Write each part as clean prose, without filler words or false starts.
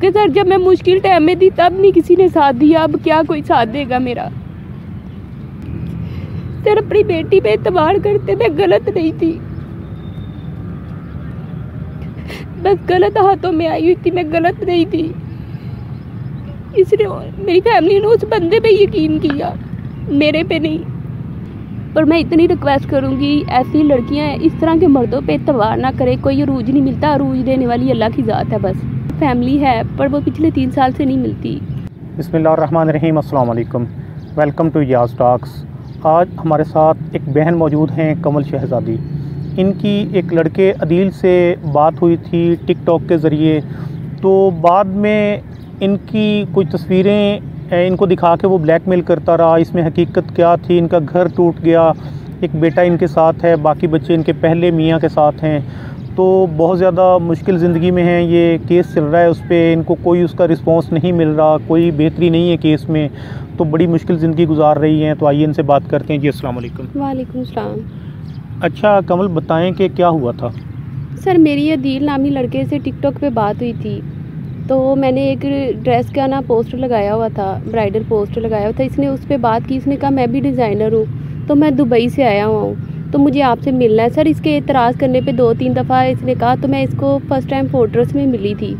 क्योंकि सर जब मैं मुश्किल टाइम में थी तब नहीं किसी ने साथ दिया, अब क्या कोई साथ देगा मेरा। सर अपनी बेटी पे एतबार करते, मैं गलत नहीं थी, बस गलत हाथों में आई हुई थी, मैं गलत नहीं थी। इसने मेरी फैमिली ने उस बंदे पे यकीन किया, मेरे पे नहीं। पर मैं इतनी रिक्वेस्ट करूंगी, ऐसी लड़कियां इस तरह के मर्दों पे एतबार ना करे। कोई अरूज नहीं मिलता, अरूज देने वाली अल्लाह की ज़ात है। बस फैमिली है पर वो पिछले 3 साल से नहीं मिलती। बिस्मिल्लाहिर्रहमानिर्रहीम, अस्सलाम वालेकुम, वेलकम टू याज़ टॉक्स। आज हमारे साथ एक बहन मौजूद हैं, कमल शहज़ादी। इनकी एक लड़के अदील से बात हुई थी टिकटॉक के ज़रिए, तो बाद में इनकी कुछ तस्वीरें इनको दिखा के वो ब्लैकमेल करता रहा। इसमें हकीकत क्या थी, इनका घर टूट गया, एक बेटा इनके साथ है, बाकी बच्चे इनके पहले मियाँ के साथ हैं, तो बहुत ज़्यादा मुश्किल ज़िंदगी में हैं। ये केस चल रहा है, उस पर इनको कोई उसका रिस्पांस नहीं मिल रहा, कोई बेहतरी नहीं है केस में, तो बड़ी मुश्किल ज़िंदगी गुजार रही हैं। तो आइए इनसे बात करते हैं। जी अस्सलाम वालेकुम। वालेकुम सलाम। अच्छा कमल, बताएं कि क्या हुआ था। सर मेरी अदील नामी लड़के से टिकटॉक पे बात हुई थी, तो मैंने एक ड्रेस का ना पोस्टर लगाया हुआ था, ब्राइडल पोस्टर लगाया हुआ था। इसने उस पर बात की, इसने कहा मैं भी डिज़ाइनर हूँ, तो मैं दुबई से आया हुआ हूँ, तो मुझे आपसे मिलना है। सर इसके एतराज़ करने पे 2-3 दफ़ा इसने कहा, तो मैं इसको फ़र्स्ट टाइम फोर्ट्रेस में मिली थी।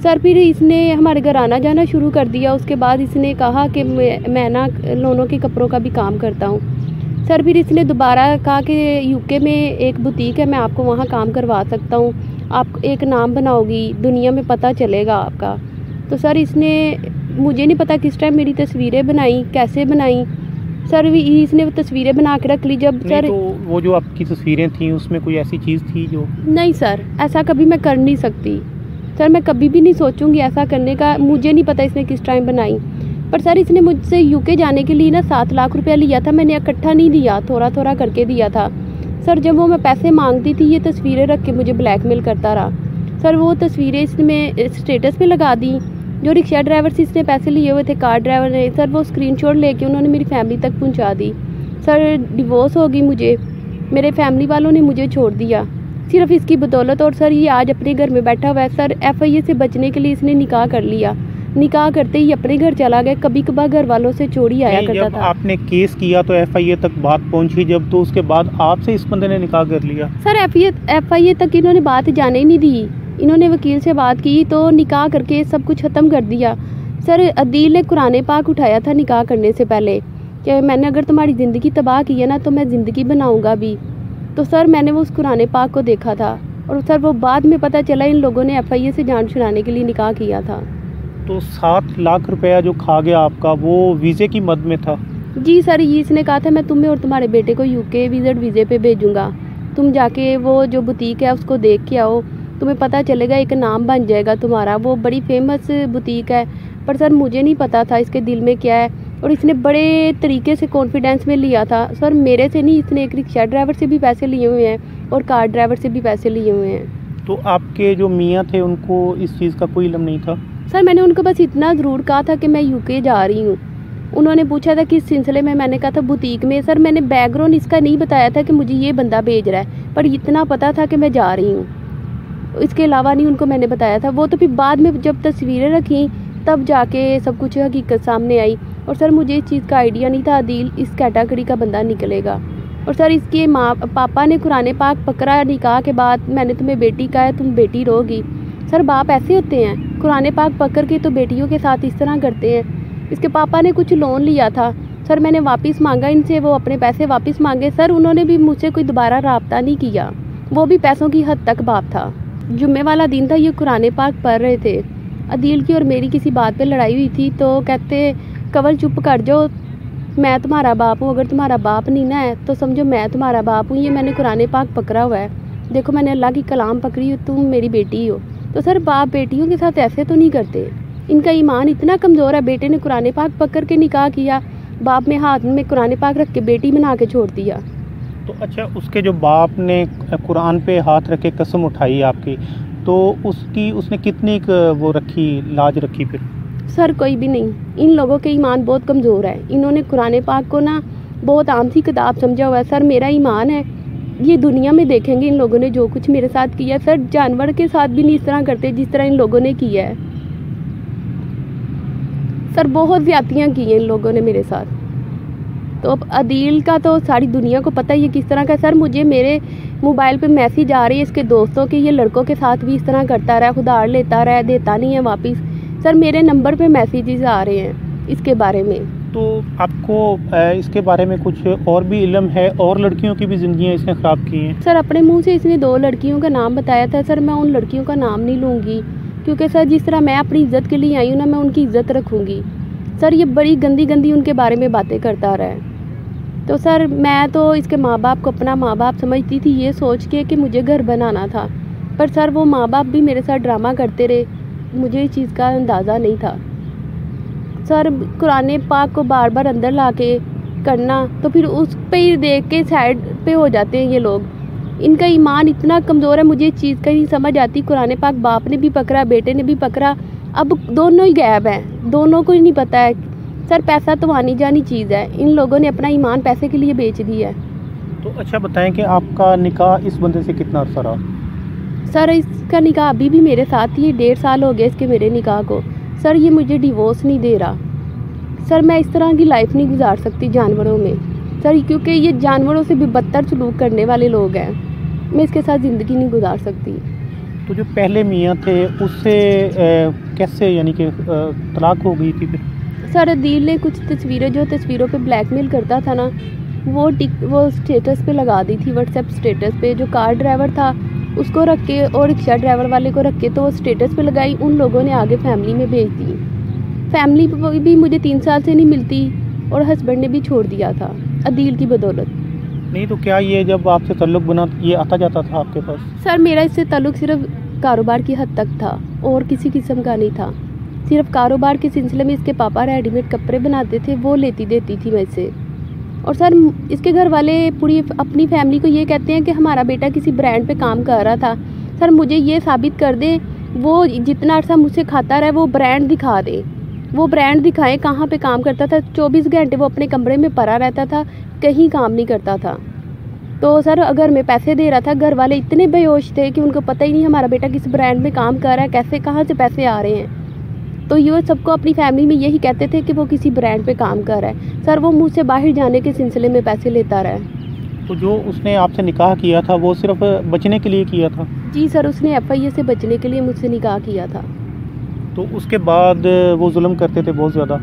सर फिर इसने हमारे घर आना जाना शुरू कर दिया। उसके बाद इसने कहा कि मैं ना लोनों के कपड़ों का भी काम करता हूँ। सर फिर इसने दोबारा कहा कि यूके में एक बुटीक है, मैं आपको वहाँ काम करवा सकता हूँ, आप एक नाम बनाओगी, दुनिया में पता चलेगा आपका। तो सर इसने मुझे नहीं पता किस टाइम मेरी तस्वीरें बनाई, कैसे बनाई। सर इसने वो तस्वीरें बना के रख ली। जब सर तो वो जो आपकी तस्वीरें थी उसमें कोई ऐसी चीज़ थी जो? नहीं सर, ऐसा कभी मैं कर नहीं सकती। सर मैं कभी भी नहीं सोचूंगी ऐसा करने का। मुझे नहीं पता इसने किस टाइम बनाई। पर सर इसने मुझसे यूके जाने के लिए ना 7 लाख रुपया लिया था। मैंने इकट्ठा नहीं दिया, थोड़ा थोड़ा करके दिया था। सर जब वो मैं पैसे मांगती थी, ये तस्वीरें रख के मुझे ब्लैकमेल करता रहा। सर वो तस्वीरें इसने स्टेटस पे लगा दी। जो रिक्शा ड्राइवर से इसने पैसे लिए हुए थे, कार ड्राइवर ने, सर वो स्क्रीनशॉट लेके उन्होंने मेरी फैमिली तक पहुंचा दी। सर डिवोर्स हो गई मुझे, मेरे फैमिली वालों ने मुझे छोड़ दिया सिर्फ इसकी बदौलत। और सर ये आज अपने घर में बैठा हुआ है। सर FIA से बचने के लिए इसने निकाह कर लिया। निकाह करते ही अपने घर चला गया। कभी कभार घर वालों से चोरी आया करता था। आपने केस किया तो FIA तक बात पहुंची जब, तो उसके बाद आपसे इस बंदे ने निकाह कर लिया? सर FIA तक इन्होंने बात जाने ही नहीं दी। इन्होंने वकील से बात की तो निकाह करके सब कुछ ख़त्म कर दिया। सर अदील ने कुरान पाक उठाया था निकाह करने से पहले कि मैंने अगर तुम्हारी ज़िंदगी तबाह की है ना तो मैं ज़िंदगी बनाऊँगा भी। तो सर मैंने वो उस कुरान पाक को देखा था, और सर वो बाद में पता चला इन लोगों ने FIA से जान छुड़ाने के लिए निकाह किया था। तो 7 लाख रुपया जो खा गया आपका, वो वीज़े की मद में था? जी सर, ये इसने कहा था मैं तुम्हें और तुम्हारे बेटे को UK विजिट वीज़े पे भेजूंगा, तुम जाके वो जो बुटीक है उसको देख के आओ, तुम्हें पता चलेगा, एक नाम बन जाएगा तुम्हारा, वो बड़ी फेमस बुटीक है। पर सर मुझे नहीं पता था इसके दिल में क्या है, और इसने बड़े तरीके से कॉन्फिडेंस में लिया था। सर मेरे से नहीं, इसने एक रिक्शा ड्राइवर से भी पैसे लिए हुए हैं और कार ड्राइवर से भी पैसे लिए हुए हैं। तो आपके जो मियाँ थे उनको इस चीज़ का कोई इल्म नहीं था? सर मैंने उनको बस इतना ज़रूर कहा था कि मैं UK जा रही हूँ। उन्होंने पूछा था किस सिलसिले में, मैंने कहा था बुटीक में। सर मैंने बैकग्राउंड इसका नहीं बताया था कि मुझे ये बंदा भेज रहा है, पर इतना पता था कि मैं जा रही हूँ, इसके अलावा नहीं उनको मैंने बताया था। वो तो फिर बाद में जब तस्वीरें रखी तब जाके सब कुछ हकीकत सामने आई। और सर मुझे इस चीज़ का आइडिया नहीं था अदील इस कैटेगरी का बंदा निकलेगा। और सर इसके पापा ने कुरान पाक पकड़ा निकाह के बाद, मैंने तुम्हें बेटी कहा है, तुम बेटी रहोगी। सर बाप ऐसे होते हैं, कुरान पाक पकड़ के तो बेटियों के साथ इस तरह करते हैं। इसके पापा ने कुछ लोन लिया था, सर मैंने वापस मांगा इनसे, वो अपने पैसे वापस मांगे। सर उन्होंने भी मुझसे कोई दोबारा रब्ता नहीं किया, वो भी पैसों की हद तक बाप था। जुम्मे वाला दिन था, ये कुरान पाक पढ़ रहे थे। अदील की और मेरी किसी बात पे लड़ाई हुई थी, तो कहते कवल चुप कर जाओ, मैं तुम्हारा बाप हूँ, अगर तुम्हारा बाप नहीं ना है तो समझो मैं तुम्हारा बाप हूँ। ये मैंने कुरान पाक पकड़ा हुआ है, देखो मैंने अल्लाह की कलाम पकड़ी हो, तुम मेरी बेटी हो। तो सर बाप बेटियों के साथ ऐसे तो नहीं करते, इनका ईमान इतना कमज़ोर है। बेटे ने कुरान पाक पकड़ के निकाह किया, बाप में हाथ में कुरान पाक रख के बेटी बना के छोड़ दिया। तो अच्छा, उसके जो बाप ने कुरान पे हाथ रख के कसम उठाई आपकी, तो उसने कितनी वो रखी, लाज रखी फिर? सर कोई भी नहीं, इन लोगों के ईमान बहुत कमज़ोर है। इन्होंने कुरान पाक को ना बहुत आम सी किताब समझा हुआ है। सर मेरा ईमान है, ये दुनिया में देखेंगे इन लोगों ने जो कुछ मेरे साथ किया। सर जानवर के साथ भी नहीं इस तरह करते जिस तरह इन लोगों ने किया है। सर बहुत ज़्यादतियाँ की हैं इन लोगों ने मेरे साथ। तो अब अदील का तो सारी दुनिया को पता ही है किस तरह का। सर मुझे मेरे मोबाइल पे मैसेज आ रही है इसके दोस्तों के, ये लड़कों के साथ भी इस तरह करता रहा, उधार लेता रहा, देता नहीं है वापस। सर मेरे नंबर पे मैसेजेस आ रहे हैं इसके बारे में। तो आपको इसके बारे में कुछ और भी इल्म है? और लड़कियों की भी ज़िंदगियाँ इसने ख़राब की हैं? सर अपने मुंह से इसने 2 लड़कियों का नाम बताया था। सर मैं उन लड़कियों का नाम नहीं लूँगी, क्योंकि सर जिस तरह मैं अपनी इज़्ज़त के लिए आई हूँ ना, मैं उनकी इज़्ज़त रखूँगी। सर ये बड़ी गंदी गंदी उनके बारे में बातें करता रहा है। तो सर मैं तो इसके माँ बाप को अपना माँ बाप समझती थी, ये सोच के कि मुझे घर बनाना था। पर सर वो माँ बाप भी मेरे साथ ड्रामा करते रहे, मुझे इस चीज़ का अंदाज़ा नहीं था। सर कुरान पाक को बार बार अंदर ला के करना, तो फिर उस पे ही देख के साइड पे हो जाते हैं ये लोग। इनका ईमान इतना कमज़ोर है, मुझे इस चीज़ का नहीं समझ आती। कुरान पाक बाप ने भी पकड़ा, बेटे ने भी पकड़ा, अब दोनों ही गायब हैं, दोनों को ही नहीं पता है। सर पैसा तो आनी जानी चीज़ है, इन लोगों ने अपना ईमान पैसे के लिए बेच दिया है। तो अच्छा बताएं कि आपका निकाह इस बंदे से कितना अर्सा रहा? सर इसका निकाह अभी भी मेरे साथ ही 1.5 साल हो गया इसके मेरे निकाह को। सर ये मुझे डिवोर्स नहीं दे रहा। सर मैं इस तरह की लाइफ नहीं गुजार सकती जानवरों में सर, क्योंकि ये जानवरों से भी बदतर सलूक करने वाले लोग हैं। मैं इसके साथ ज़िंदगी नहीं गुजार सकती। तो जो पहले मियाँ थे उससे कैसे यानी कि तलाक हो गई थी फिर? सर अदील ने कुछ तस्वीरें, जो तस्वीरों पे ब्लैकमेल करता था ना, वो स्टेटस पे लगा दी थी, व्हाट्सएप स्टेटस पे। जो कार ड्राइवर था उसको रख के और रिक्शा ड्राइवर वाले को रख के तो वो स्टेटस पे लगाई, उन लोगों ने आगे फैमिली में भेज दी। फैमिली भी मुझे 3 साल से नहीं मिलती और हस्बैंड ने भी छोड़ दिया था अदील की बदौलत। नहीं तो क्या ये जब आपसे ताल्लुक़ बना ये आता जाता था आपके पास? सर मेरा इससे ताल्लुक़ सिर्फ कारोबार की हद तक था और किसी किस्म का नहीं था। सिर्फ कारोबार के सिलसिले में इसके पापा रेडीमेड कपड़े बनाते थे, वो लेती देती थी मैं इससे। और सर इसके घर वाले पूरी अपनी फैमिली को ये कहते हैं कि हमारा बेटा किसी ब्रांड पे काम कर रहा था। सर मुझे ये साबित कर दे, वो जितना अर्सा मुझसे खाता रहा वो ब्रांड दिखा दे, वो ब्रांड दिखाए कहाँ पे काम करता था। 24 घंटे वो अपने कमरे में पड़ा रहता था, कहीं काम नहीं करता था। तो सर अगर मैं पैसे दे रहा था, घर वाले इतने बेहोश थे कि उनको पता ही नहीं हमारा बेटा किस ब्रांड में काम कर रहा है, कैसे कहाँ से पैसे आ रहे हैं। तो ये सबको अपनी फैमिली में यही कहते थे कि वो किसी ब्रांड पे काम कर रहा है। सर वो मुझसे बाहर जाने के सिलसिले में पैसे लेता रहा है। तो जो उसने आपसे निकाह किया था वो सिर्फ बचने के लिए किया था? जी सर, उसने एफआईए से बचने के लिए मुझसे निकाह किया था। तो उसके बाद वो जुल्म करते थे बहुत ज़्यादा?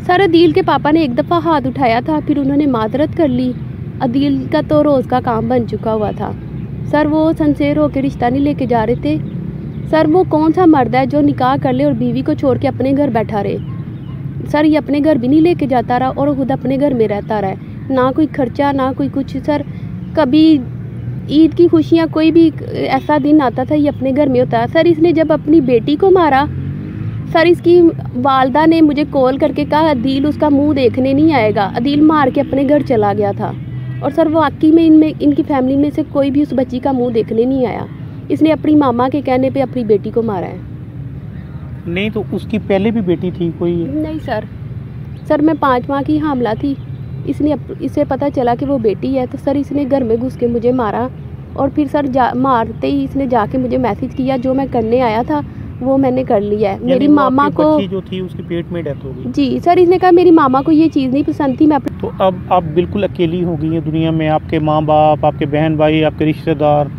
सर अदील के पापा ने एक दफ़ा हाथ उठाया था, फिर उन्होंने माजरत कर ली। अदील का तो रोज़ का काम बन चुका हुआ था। सर वो सनसेर होकर रिश्ता नहीं लेके जा रहे थे। सर वो कौन सा मर्द है जो निकाह कर ले और बीवी को छोड़ के अपने घर बैठा रहे। सर ये अपने घर भी नहीं लेके जाता रहा और खुद अपने घर में रहता रहा, ना कोई खर्चा ना कोई कुछ। सर कभी ईद की खुशियाँ, कोई भी ऐसा दिन आता था ये अपने घर में होता। सर इसने जब अपनी बेटी को मारा, सर इसकी वालदा ने मुझे कॉल करके कहा अदील उसका मुंह देखने नहीं आएगा। अदील मार के अपने घर चला गया था। और सर वो वाकई में इनकी फैमिली में से कोई भी उस बच्ची का मुंह देखने नहीं आया। इसने अपनी मामा के कहने पे अपनी बेटी को मारा है। नहीं तो उसकी पहले भी बेटी थी कोई? नहीं सर, सर मैं 5 माह की हामला थी। इसे पता चला कि वो बेटी है, तो सर इसने घर में घुस के मुझे मारा। और फिर सर मारते ही इसने जाके मुझे मैसेज किया, जो मैं करने आया था वो मैंने कर लिया है। मेरी मामा को बच्ची जो थी उसके पेट में डेथ हो गई? जी सर, इसने कहा मेरी मामा को ये चीज़ नहीं पसंद थी। मैं तो अब आप बिल्कुल अकेली हो गई हैं दुनिया में? आपके माँ बाप, आपके बहन भाई, आपके रिश्तेदार?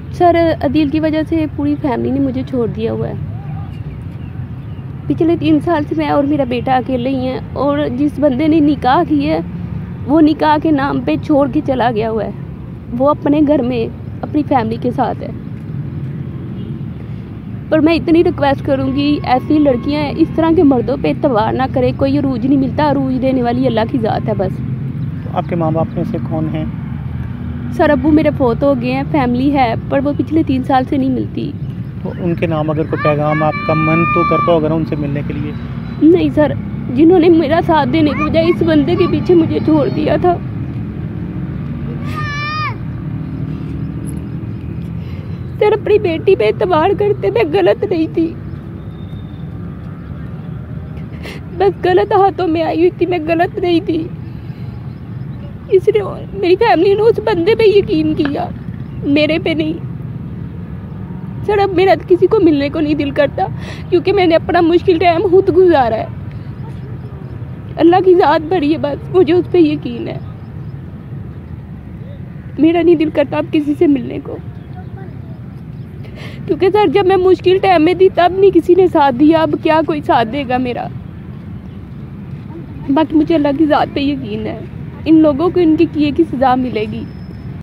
सर अदील की वजह से पूरी फैमिली ने मुझे छोड़ दिया हुआ है। पिछले 3 साल से मैं और मेरा बेटा अकेले ही हैं। और जिस बंदे ने निकाह की है वो निकाह के नाम पे छोड़ के चला गया हुआ है। वो अपने घर में अपनी फैमिली के साथ है। पर मैं इतनी रिक्वेस्ट करूंगी, ऐसी लड़कियां इस तरह के मर्दों पे एतबार ना करे। कोई अरूज नहीं मिलता, अरूज देने वाली अल्लाह की ज़ात है बस। तो आपके माँ बाप में से कौन हैं? सर अब्बू मेरे फौत हो गए हैं, फैमिली है पर वो पिछले 3 साल से नहीं मिलती। तो उनके नाम अगर कोई पैगाम आपका मन तो करता होगा ना उनसे मिलने के लिए? नहीं सर, जिन्होंने मेरा साथ देने के बजाय इस बंदे के पीछे मुझे छोड़ दिया था। सर अपनी बेटी पे एतबार करते, मैं गलत नहीं थी, बस गलत हाथों में आई हुई थी। मैं गलत नहीं थी, इसने मेरी फैमिली ने उस बंदे पे यकीन किया, मेरे पे नहीं। सर अब मेरा किसी को मिलने को नहीं दिल करता, क्योंकि मैंने अपना मुश्किल टाइम खुद गुजारा है। अल्लाह की ज़ात बड़ी है, बस मुझे उस पर यकीन है। मेरा नहीं दिल करता अब किसी से मिलने को, क्योंकि सर जब मैं मुश्किल टाइम में थी तब नहीं किसी ने साथ दिया, अब क्या कोई साथ देगा मेरा। बाकी मुझे अल्लाह की ज़ात पे यकीन है, इन लोगों को इनके किए की सज़ा मिलेगी।